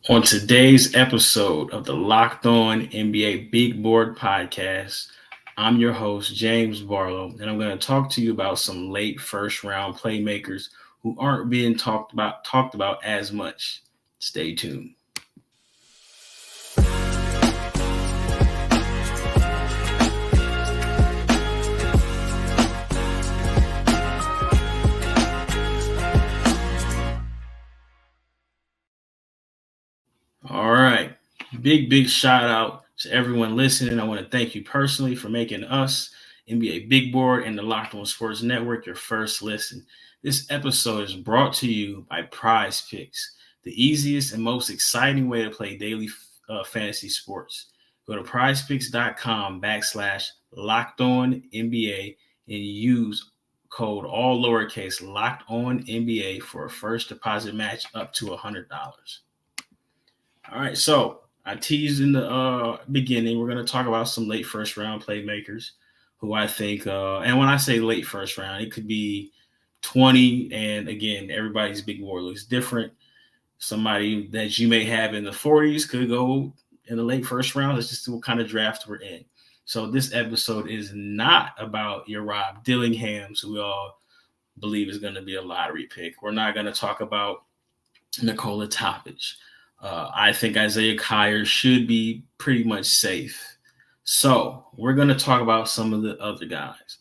On today's episode of the Locked On NBA Big Board Podcast, I'm your host, James Barlowe, and I'm going to talk to you about some late first round playmakers who aren't being talked about as much. Stay tuned. All right. Big shout out to everyone listening. I want to thank you personally for making us, NBA Big Board, and the Locked On Sports Network your first listen. This episode is brought to you by Prize Picks, the easiest and most exciting way to play daily fantasy sports. Go to prizepicks.com/LockedOnNBA and use code all lowercase LockedOnNBA for a first deposit match up to $100. All right, so I teased in the beginning, we're going to talk about some late first round playmakers who I think, and when I say late first round, it could be 20. And again, everybody's big board looks different. Somebody that you may have in the 40s could go in the late first round. That's just what kind of draft we're in. So this episode is not about your Rob Dillinghams, who we all believe is going to be a lottery pick. We're not going to talk about Nikola Topic. I think Isaiah Kyer should be pretty much safe. So we're going to talk about some of the other guys.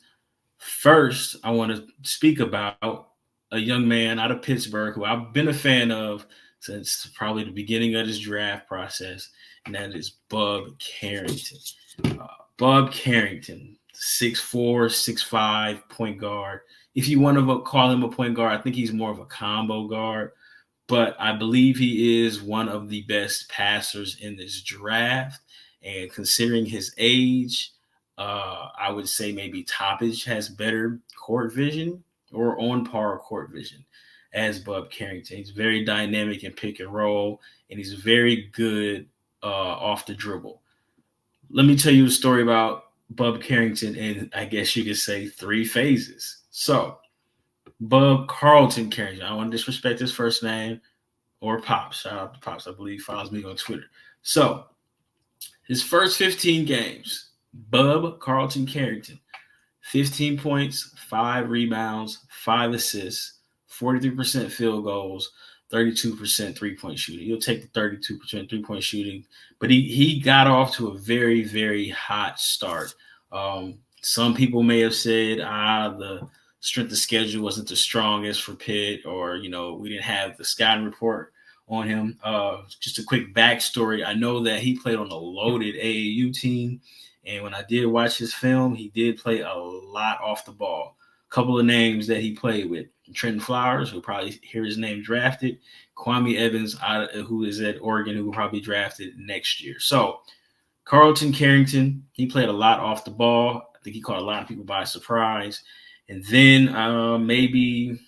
First, I want to speak about a young man out of Pittsburgh who I've been a fan of since probably the beginning of this draft process, and that is Bub Carrington. Bub Carrington, 6'4", 6'5", point guard. If you want to call him a point guard, I think he's more of a combo guard. But I believe he is one of the best passers in this draft. And considering his age, I would say maybe Topic has better court vision or on par court vision as Bub Carrington. He's very dynamic in pick and roll, and he's very good off the dribble. Let me tell you a story about Bub Carrington in, I guess you could say, 3 phases. So, Bub Carlton Carrington. I don't want to disrespect his first name or Pops. Shout out to Pops. I believe he follows me on Twitter. So his first 15 games, Bub Carlton Carrington, 15 points, 5 rebounds, 5 assists, 43% field goals, 32% three-point shooting. You'll take the 32% three-point shooting, but he got off to a very, very hot start. Some people may have said, the strength of schedule wasn't the strongest for Pitt, or, we didn't have the scouting report on him. Just a quick backstory. I know that he played on a loaded AAU team, and when I did watch his film, he did play a lot off the ball. A couple of names that he played with: Trenton Flowers, who probably hear his name drafted, Kwame Evans, who is at Oregon, who will probably drafted next year. So Carlton Carrington, he played a lot off the ball. I think he caught a lot of people by surprise. And then maybe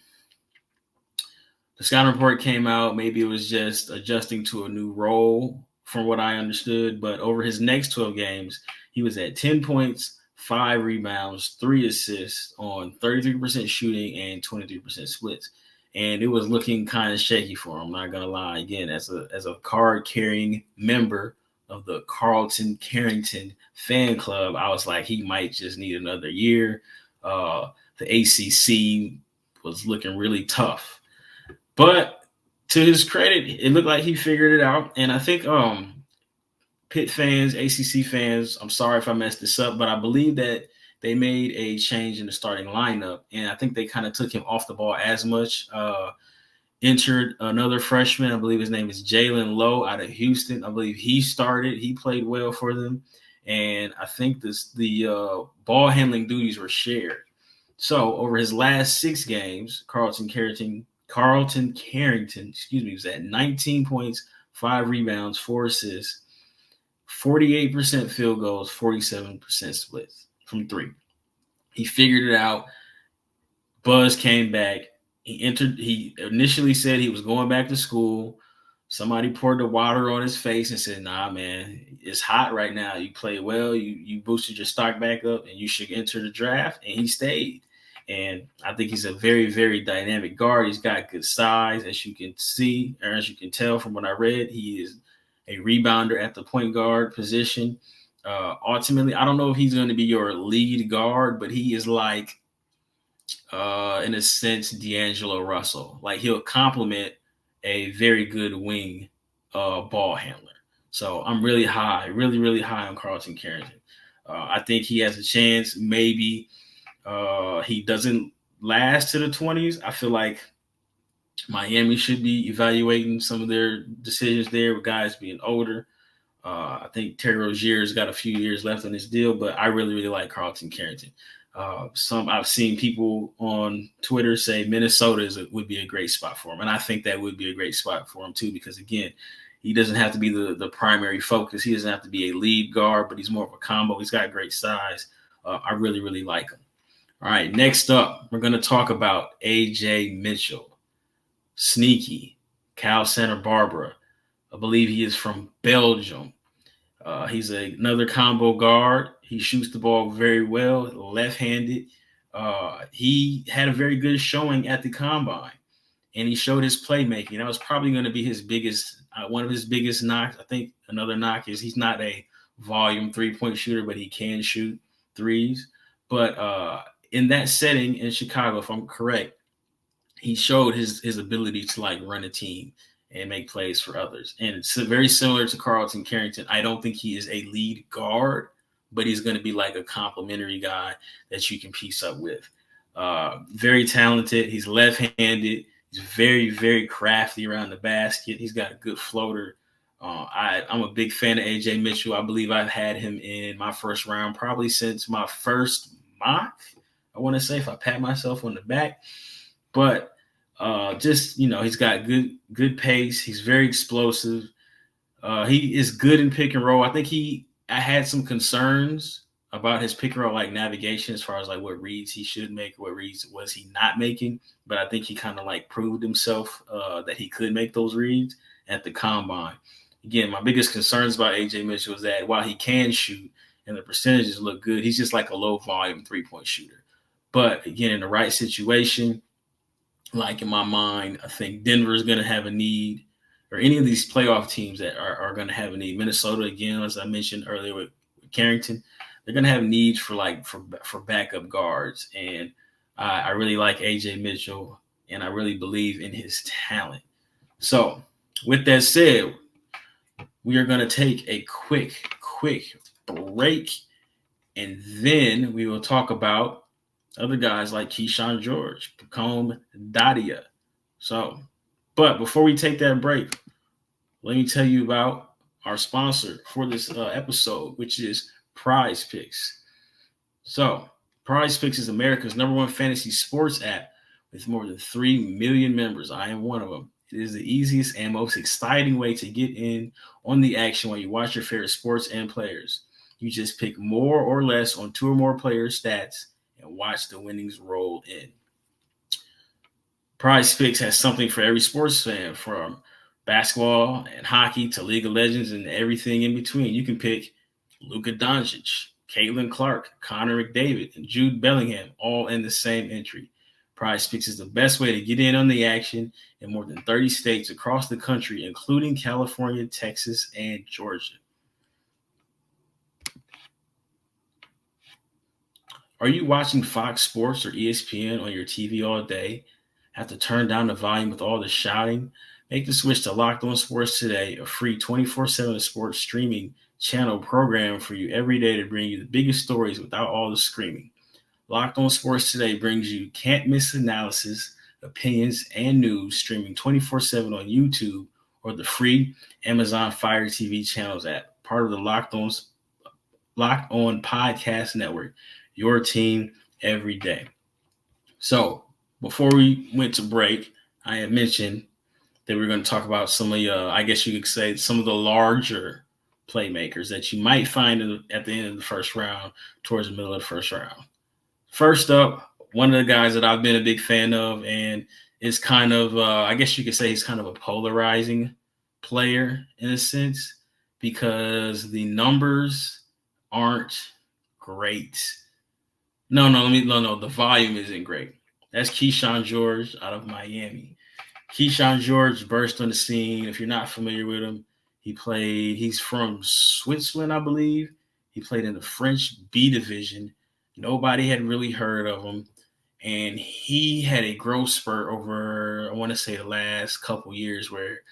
the scouting report came out. Maybe it was just adjusting to a new role, from what I understood. But over his next 12 games, he was at 10 points, 5 rebounds, 3 assists on 33% shooting and 23% splits. And it was looking kind of shaky for him, I'm not going to lie. Again, as a card-carrying member of the Carlton Carrington fan club, I was like, he might just need another year. The ACC was looking really tough. But to his credit, it looked like he figured it out. And I think Pitt fans, ACC fans, I'm sorry if I messed this up, but I believe that they made a change in the starting lineup. And I think they kind of took him off the ball as much. Entered another freshman. I believe his name is Jalen Lowe out of Houston. I believe he started. He played well for them. And I think the ball handling duties were shared. So over his last 6 games, Carlton Carrington, was at 19 points, 5 rebounds, 4 assists, 48% field goals, 47% splits from 3. He figured it out. Buzz came back. He initially said he was going back to school. Somebody poured the water on his face and said, nah, man, it's hot right now. You play well. You boosted your stock back up, and you should enter the draft. And he stayed. And I think he's a very, very dynamic guard. He's got good size, as you can see, or as you can tell from what I read. He is a rebounder at the point guard position. Ultimately, I don't know if he's going to be your lead guard, but he is like, in a sense, D'Angelo Russell. Like, he'll complement a very good wing ball handler. So I'm really high, really, really high on Carlton Carrington. I think he has a chance. Maybe he doesn't last to the 20s. I feel like Miami should be evaluating some of their decisions there with guys being older. I think Terry Rozier's got a few years left on his deal, but I really, really like Carlton Carrington. I've seen people on Twitter say Minnesota would be a great spot for him, and I think that would be a great spot for him too, because again, he doesn't have to be the primary focus. He doesn't have to be a lead guard, but he's more of a combo. He's got great size. I really, really like him. All right, next up, we're going to talk about A.J. Mitchell. Sneaky, Cal Santa Barbara. I believe he is from Belgium. He's another combo guard. He shoots the ball very well, left-handed. He had a very good showing at the combine, and he showed his playmaking. That was probably going to be his biggest, one of his biggest knocks. I think another knock is he's not a volume three-point shooter, but he can shoot threes. But in that setting in Chicago, if I'm correct, he showed his ability to like run a team and make plays for others. And it's very similar to Carlton Carrington. I don't think he is a lead guard, but he's going to be like a complimentary guy that you can piece up with. Very talented. He's left-handed. He's very, very crafty around the basket. He's got a good floater. I'm a big fan of A.J. Mitchell. I believe I've had him in my first round probably since my first mock, I want to say, if I pat myself on the back. But he's got good pace. He's very explosive. He is good in pick and roll. I think I had some concerns about his pick and roll, like navigation, as far as like what reads he should make, what reads was he not making. But I think he kind of like proved himself that he could make those reads at the combine. Again, my biggest concerns about A.J. Mitchell is that while he can shoot and the percentages look good, he's just like a low volume three-point shooter. But again, in the right situation, like in my mind, I think Denver is going to have a need, or any of these playoff teams that are going to have a need. Minnesota, again, as I mentioned earlier with Carrington, they're going to have needs for backup guards. And I really like A.J. Mitchell, and I really believe in his talent. So with that said, we are going to take a quick break, and then we will talk about other guys like Keyshawn George, Pacome, Dadiet. But before we take that break, let me tell you about our sponsor for this episode, which is Prize Picks. So Prize Picks is America's #1 fantasy sports app with more than 3 million members. I am one of them. It is the easiest and most exciting way to get in on the action while you watch your favorite sports and players. You just pick more or less on 2 or more players' stats and watch the winnings roll in. Prize Picks has something for every sports fan, from basketball and hockey to League of Legends and everything in between. You can pick Luka Doncic, Caitlin Clark, Connor McDavid, and Jude Bellingham all in the same entry. Prize Picks is the best way to get in on the action in more than 30 states across the country, including California, Texas, and Georgia. Are you watching Fox Sports or ESPN on your TV all day? Have to turn down the volume with all the shouting? Make the switch to Locked On Sports today, a free 24/7 sports streaming channel program for you every day to bring you the biggest stories without all the screaming. Locked On Sports Today brings you can't-miss analysis, opinions, and news streaming 24/7 on YouTube or the free Amazon Fire TV channels app, part of the Locked On Podcast Network, your team every day. So before we went to break, I had mentioned that we're going to talk about some of I guess you could say, some of the larger playmakers that you might find at the end of the first round, towards the middle of the first round. First up, one of the guys that I've been a big fan of, and is kind of, I guess you could say he's kind of a polarizing player in a sense, because the numbers aren't great. No. The volume isn't great. That's Keyshawn George out of Miami. Keyshawn George burst on the scene. If you're not familiar with him, he's from Switzerland, I believe. He played in the French B division. Nobody had really heard of him. And he had a growth spurt over, I want to say, the last couple years where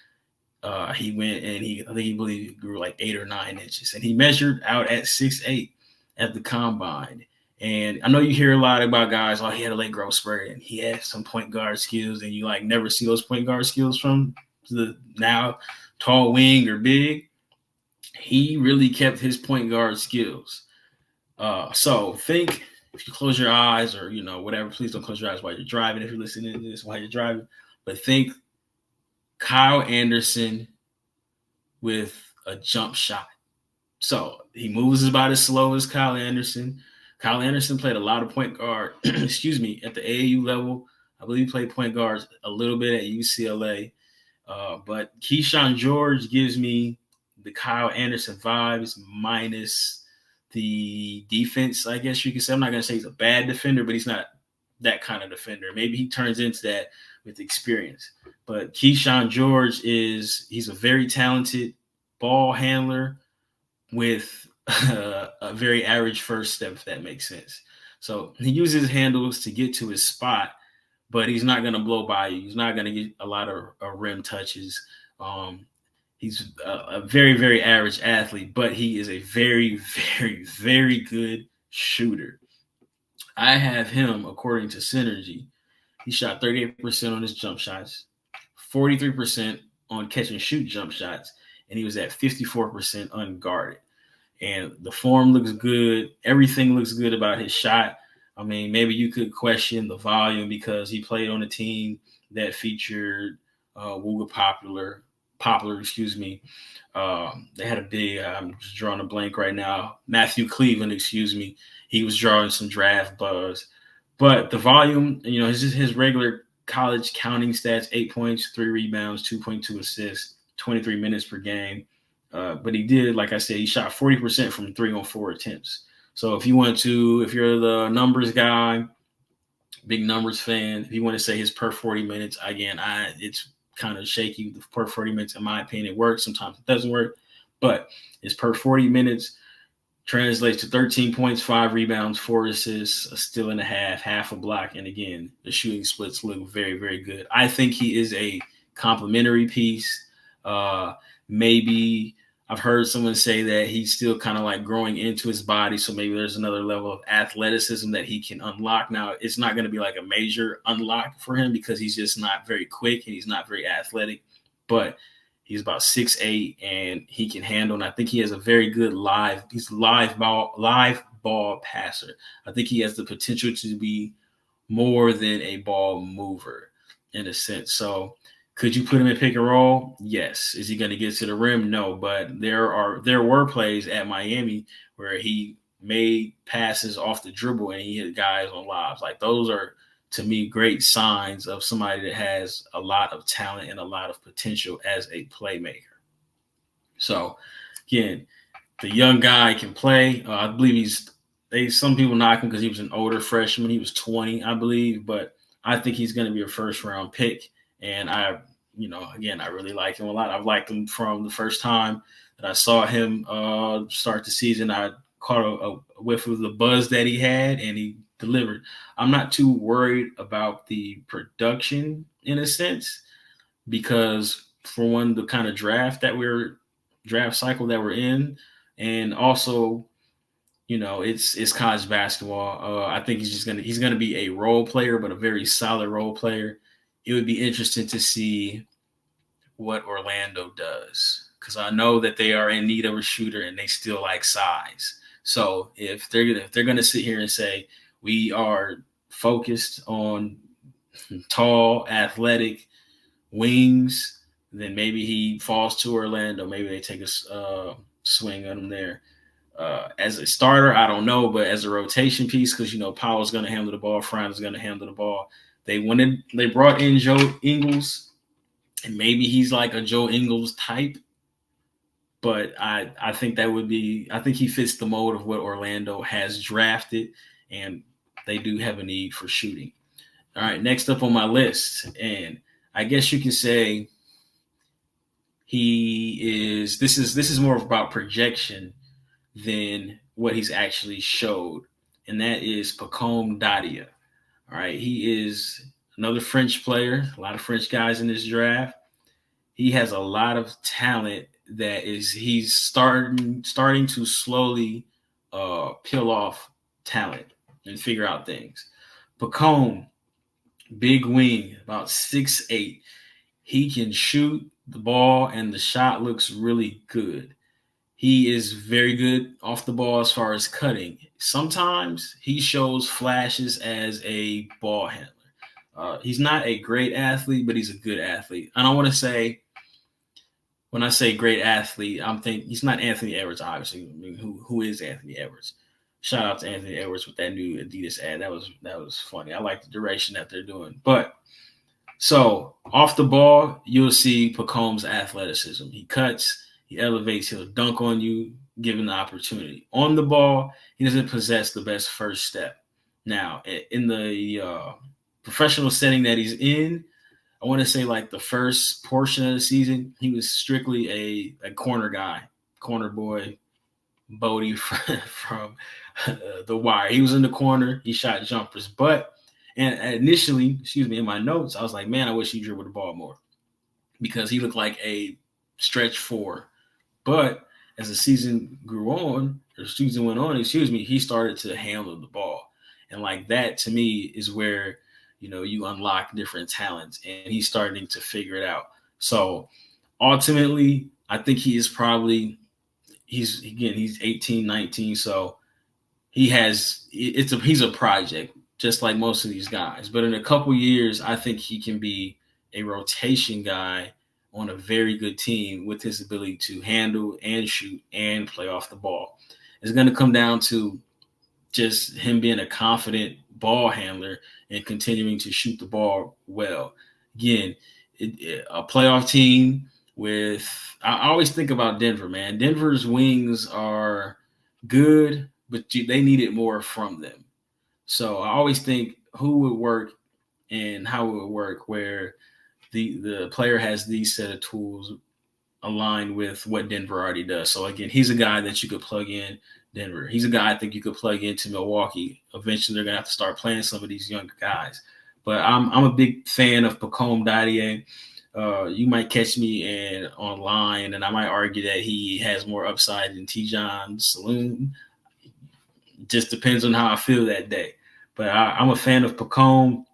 he went and I think he believed he grew like 8 or 9 inches. And he measured out at 6'8" at the combine. And I know you hear a lot about guys, he had a late growth spurt and he had some point guard skills, and you like never see those point guard skills from the now tall wing or big. He really kept his point guard skills. So think, if you close your eyes or, whatever, please don't close your eyes while you're driving if you're listening to this while you're driving. But think Kyle Anderson with a jump shot. So he moves about as slow as Kyle Anderson. Kyle Anderson played a lot of point guard, at the AAU level. I believe he played point guards a little bit at UCLA. But Keyshawn George gives me the Kyle Anderson vibes minus the defense, I guess you could say. I'm not going to say he's a bad defender, but he's not that kind of defender. Maybe he turns into that with experience. But Keyshawn George he's a very talented ball handler with a very average first step, if that makes sense. So he uses handles to get to his spot, but he's not going to blow by you. He's not going to get a lot of rim touches. He's a very, very average athlete, but he is a very, very, very good shooter. I have him, according to Synergy, he shot 38% on his jump shots, 43% on catch and shoot jump shots, and he was at 54% unguarded. And the form looks good. Everything looks good about his shot. I mean, maybe you could question the volume because he played on a team that featured Wooga Poplar. They had a big, I'm just drawing a blank right now, Matthew Cleveland, he was drawing some draft buzz. But the volume, his regular college counting stats, 8 points, 3 rebounds, 2.2 assists, 23 minutes per game. But he did, like I said, he shot 40% from 3 on 4 attempts. So if you're the numbers guy, big numbers fan, if you want to say his per 40 minutes, again, it's kind of shaky. The per 40 minutes, in my opinion, it works. Sometimes it doesn't work. But his per 40 minutes translates to 13 points, 5 rebounds, 4 assists, a steal and a half a block. And again, the shooting splits look very, very good. I think he is a complementary piece. Maybe I've heard someone say that he's still kind of like growing into his body. So maybe there's another level of athleticism that he can unlock. Now, it's not going to be like a major unlock for him because he's just not very quick and he's not very athletic, but he's about 6'8" and he can handle. And I think he has a very good live ball passer. I think he has the potential to be more than a ball mover in a sense. So could you put him in pick and roll? Yes. Is he going to get to the rim? No. But there were plays at Miami where he made passes off the dribble and he hit guys on lobs. Like those are, to me, great signs of somebody that has a lot of talent and a lot of potential as a playmaker. So again, the young guy can play. I believe some people knock him because he was an older freshman. He was 20, I believe, but I think he's going to be a first round pick. And I really like him a lot. I've liked him from the first time that I saw him start the season. I caught a whiff of the buzz that he had, and he delivered. I'm not too worried about the production in a sense because, for one, the kind of draft cycle that we're in, and also, it's college basketball. I think he's going to be a role player, but a very solid role player. It would be interesting to see what Orlando does because I know that they are in need of a shooter and they still like size. So if they're gonna sit here and say we are focused on tall, athletic wings, then maybe he falls to Orlando. Maybe they take a swing on him there. As a starter, I don't know, but as a rotation piece, because Powell's going to handle the ball, Fran is going to handle the ball. They brought in Joe Ingles, and maybe he's like a Joe Ingles type. But I think I think he fits the mold of what Orlando has drafted. And they do have a need for shooting. All right, next up on my list, and I guess you can say this is more about projection than what he's actually showed, and that is Pacome Dadiet. All right, he is another French player. A lot of French guys in this draft. He has a lot of talent that he's starting to slowly peel off talent and figure out things. Pacome, big wing, about 6'8". He can shoot the ball, and the shot looks really good. He is very good off the ball as far as cutting. Sometimes he shows flashes as a ball handler. He's not a great athlete, but he's a good athlete. I don't want to say, when I say great athlete, I'm thinking he's not Anthony Edwards, obviously. I mean, who is Anthony Edwards? Shout out to Anthony Edwards with that new Adidas ad. That was funny. I like the direction that they're doing. But so off the ball, you'll see Pacome's athleticism. He cuts, he elevates, he'll dunk on you, given the opportunity. On the ball, he doesn't possess the best first step. Now, in the professional setting that he's in, I want to say like the first portion of the season, he was strictly a corner guy, corner boy, Bodie from The Wire. He was in the corner. He shot jumpers. And initially, in my notes, I was like, man, I wish he dribbled the ball more because he looked like a stretch four. But as the season went on, he started to handle the ball. And like that, to me, is where, you unlock different talents, and he's starting to figure it out. So ultimately, I think he is probably, he's 18, 19. So he's a project, just like most of these guys. But in a couple years, I think he can be a rotation guy on a very good team with his ability to handle and shoot and play off the ball. It's going to come down to just him being a confident ball handler and continuing to shoot the ball well. Again, a playoff team I always think about Denver, man. Denver's wings are good, but they needed more from them. So I always think who would work and how it would work where the player has these set of tools aligned with what Denver already does. So again, he's a guy that you could plug in Denver. He's a guy I think you could plug into Milwaukee. Eventually they're going to have to start playing some of these younger guys. But I'm a big fan of Pacome Dadiet. You might catch me online, and I might argue that he has more upside than T-John Saloon. Just depends on how I feel that day. But I'm a fan of Pacome.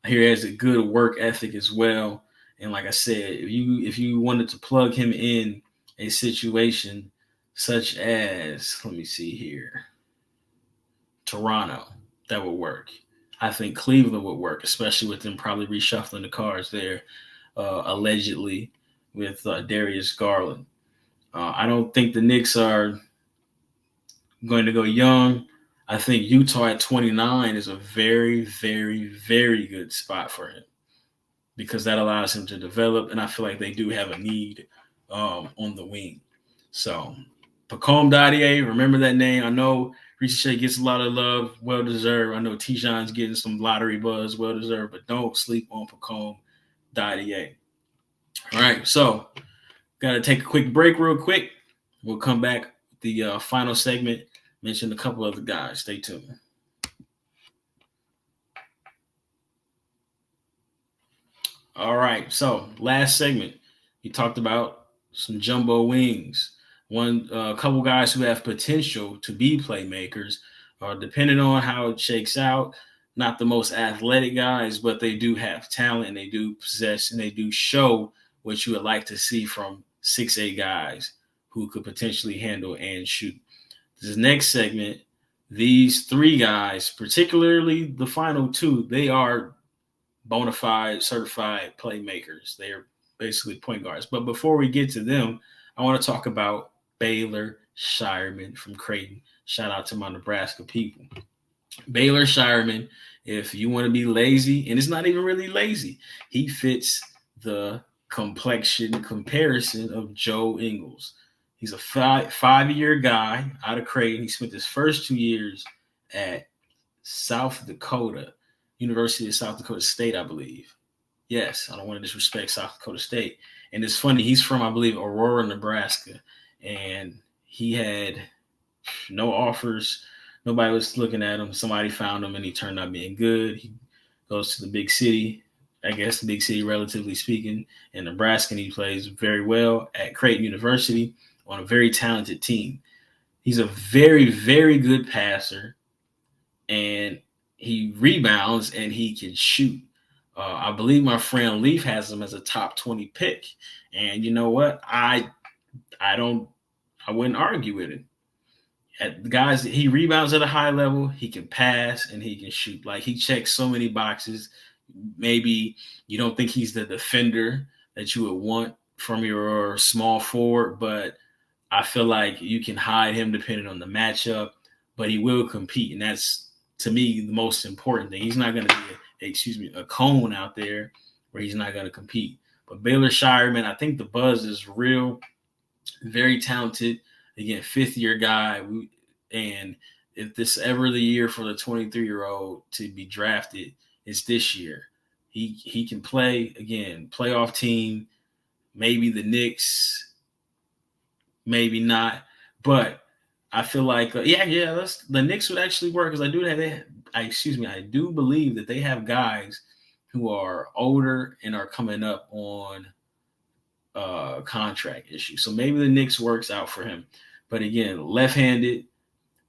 I hear he has a good work ethic as well. And like I said, if you wanted to plug him in a situation such as, let me see here, Toronto, that would work. I think Cleveland would work, especially with them probably reshuffling the cards there, allegedly, with Darius Garland. I don't think the Knicks are going to go young. I think Utah at 29 is a very, very, very good spot for him because that allows him to develop, and I feel like they do have a need on the wing. So Pacome Dadiet, remember that name. I know Richard Shea gets a lot of love, well-deserved. I know T-John's getting some lottery buzz, well-deserved, but don't sleep on Pacome Dadiet. All right, so got to take a quick break real quick. We'll come back with the final segment, mention a couple other guys. Stay tuned. All right, so last segment, we talked about some jumbo wings. A couple guys who have potential to be playmakers, depending on how it shakes out. Not the most athletic guys, but they do have talent, and they do possess, and they do show what you would like to see from 6'8" guys who could potentially handle and shoot. This next segment, these three guys, particularly the final two, they are bona fide, certified playmakers. They are basically point guards. But before we get to them, I want to talk about Baylor Scheierman from Creighton. Shout out to my Nebraska people. Baylor Scheierman, if you want to be lazy, and it's not even really lazy, he fits the complexion comparison of Joe Ingles. He's a five-year guy out of Creighton. He spent his first 2 years at South Dakota, University of South Dakota State, I believe. Yes, I don't want to disrespect South Dakota State. And it's funny, he's from, I believe, Aurora, Nebraska. And he had no offers. Nobody was looking at him. Somebody found him, and he turned out being good. He goes to the big city, I guess the big city, relatively speaking, in Nebraska, and he plays very well at Creighton University on a very talented team. He's a very, very good passer, and he rebounds, and he can shoot. I believe my friend Leif has him as a top 20 pick. And you know what? I wouldn't argue with it. Guys, he rebounds at a high level, he can pass, and he can shoot. Like, he checks so many boxes. Maybe you don't think he's the defender that you would want from your small forward, but I feel like you can hide him depending on the matchup, but he will compete. And that's, to me, the most important thing. He's not going to be a cone out there where he's not going to compete. But Baylor Scheierman, I think the buzz is real, very talented. Again, fifth-year guy. And if this ever the year for the 23-year-old to be drafted, it's this year. He can play, again, playoff team, maybe the Knicks, maybe not. But I feel like, the Knicks would actually work because I do believe that they have guys who are older and are coming up on contract issues. So maybe the Knicks works out for him. But again, left-handed,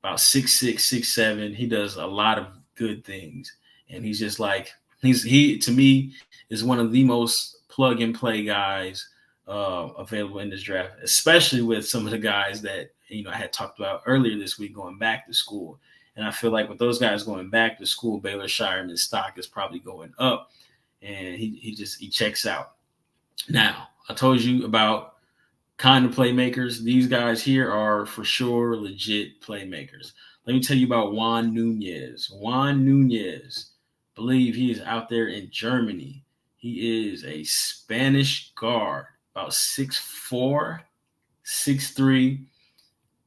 about 6'6", 6'7". He does a lot of good things. And he's just like, he to me is one of the most plug-and-play guys available in this draft, especially with some of the guys that, I had talked about earlier this week going back to school. And I feel like with those guys going back to school, Baylor Scheierman's stock is probably going up, and he checks out. Now, I told you about kind of playmakers. These guys here are for sure legit playmakers. Let me tell you about Juan Nunez. Juan Nunez, I believe he is out there in Germany. He is a Spanish guard, about 6'4", 6'3",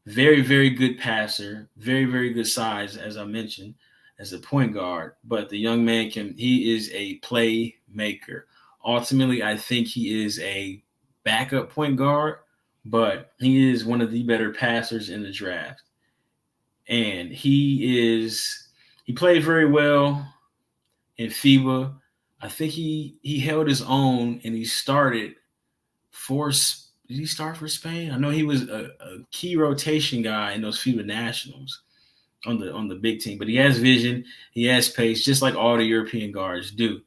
very, very good passer, very, very good size, as I mentioned, as a point guard. But the young man he is a playmaker. Ultimately, I think he is a backup point guard, but he is one of the better passers in the draft. And he played very well in FIBA. I think he held his own, and he started did he start for Spain? I know he was a key rotation guy in those FIBA Nationals on the big team, but he has vision, he has pace, just like all the European guards do.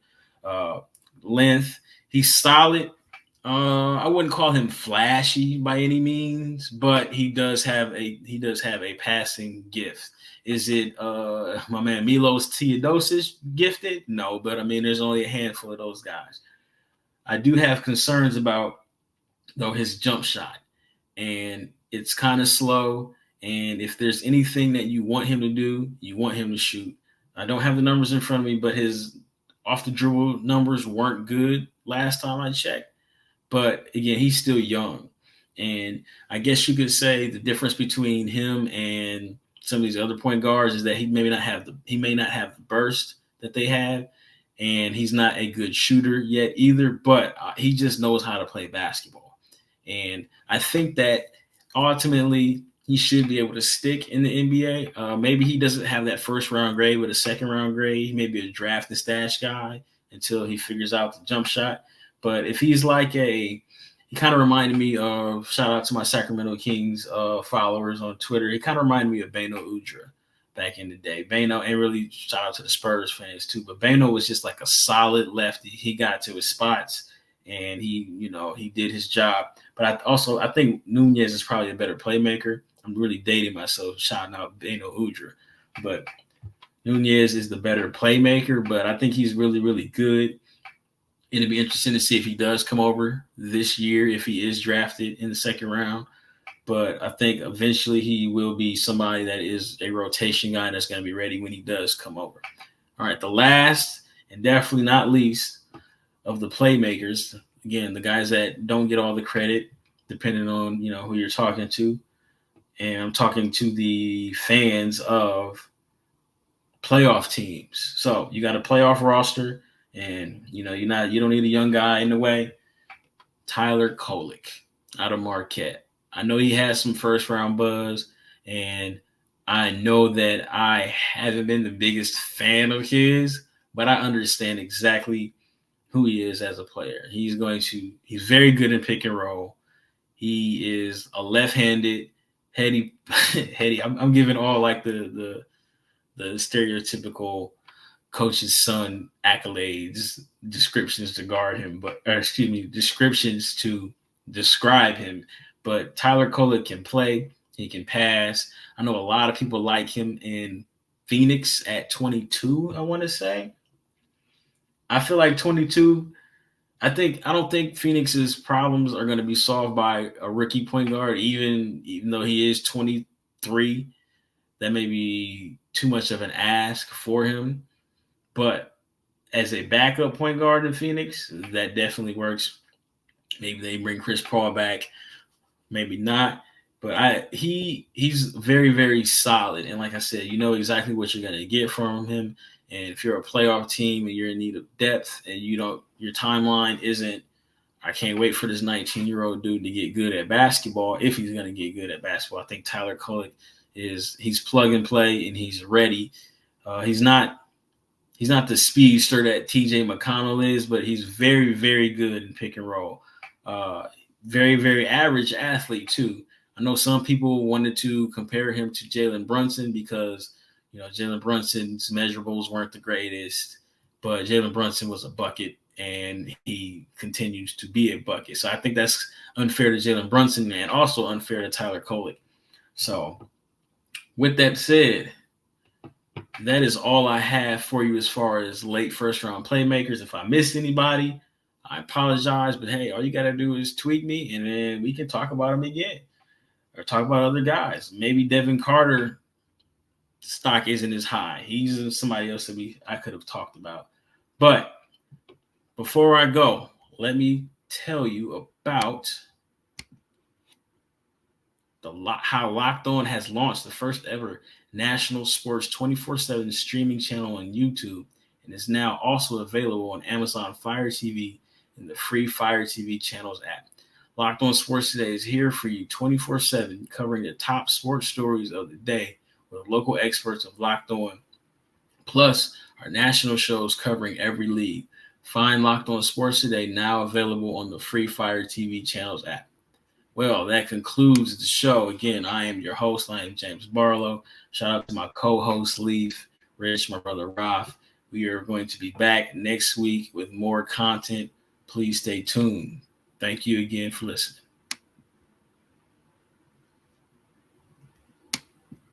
Length, he's solid. I wouldn't call him flashy by any means, but he does have a passing gift. Is it my man Milos Teodosic gifted? No, but I mean, there's only a handful of those guys. I do have concerns about, though, his jump shot, and it's kind of slow. And if there's anything that you want him to do, you want him to shoot. I don't have the numbers in front of me, but his off the dribble numbers weren't good last time I checked. But again, he's still young. And I guess you could say the difference between him and some of these other point guards is that he may not have the burst that they have, and he's not a good shooter yet either, but he just knows how to play basketball. And I think that ultimately he should be able to stick in the NBA. Maybe he doesn't have that first round grade, but a second round grade. He may be a draft and stash guy until he figures out the jump shot. But if he's like he kind of reminded me of, shout out to my Sacramento Kings followers on Twitter, he kind of reminded me of Beno Udrih back in the day. Beno, and really shout out to the Spurs fans too, but Beno was just like a solid lefty. He got to his spots, and he did his job. But I think Nunez is probably a better playmaker. I'm really dating myself shouting out Beno Udrih, but Nunez is the better playmaker, but I think he's really, really good. It'll be interesting to see if he does come over this year, if he is drafted in the second round. But I think eventually he will be somebody that is a rotation guy that's going to be ready when he does come over. All right, the last and definitely not least of the playmakers, again, the guys that don't get all the credit depending on, who you're talking to. And I'm talking to the fans of playoff teams. So you got a playoff roster, and you don't need a young guy in the way. Tyler Kolek out of Marquette. I know he has some first round buzz, and I know that I haven't been the biggest fan of his, but I understand exactly who he is as a player. He's very good in pick and roll. He is a left-handed, heady. I'm giving all like the stereotypical coach's son accolades, descriptions to guard him, descriptions to describe him. But Tyler Kolek can play. He can pass. I know a lot of people like him in Phoenix at 22, I want to say. I feel like 22, I don't think Phoenix's problems are going to be solved by a rookie point guard, even though he is 23. That may be too much of an ask for him. But as a backup point guard in Phoenix, that definitely works. Maybe they bring Chris Paul back, maybe not. But he's very, very solid. And like I said, you know exactly what you're going to get from him. And if you're a playoff team and you're in need of depth and your timeline isn't, I can't wait for this 19-year-old dude to get good at basketball, if he's going to get good at basketball. I think Tyler Kolek he's plug and play and he's ready. He's not the speedster that TJ McConnell is, but he's very, very good in pick and roll. Very, very average athlete too. I know some people wanted to compare him to Jalen Brunson because, Jalen Brunson's measurables weren't the greatest, but Jalen Brunson was a bucket and he continues to be a bucket. So I think that's unfair to Jalen Brunson and also unfair to Tyler Kolek. So with that said, that is all I have for you as far as late first round playmakers. If I missed anybody, I apologize. But hey, all you got to do is tweet me and then we can talk about them again or talk about other guys. Maybe Devin Carter stock isn't as high. He's somebody else that I could have talked about. But before I go, let me tell you about how Locked On has launched the first ever national sports 24/7 streaming channel on YouTube, and is now also available on Amazon Fire TV and the free Fire TV channels app. Locked On Sports Today is here for you 24/7, covering the top sports stories of the day with local experts of Locked On, plus our national shows covering every league. Find Locked On Sports Today now available on the free Fire TV channels app. Well, that concludes the show. Again, I am your host. I am James Barlowe. Shout out to my co-host, Leif, Rich, my brother, Raf. We are going to be back next week with more content. Please stay tuned. Thank you again for listening.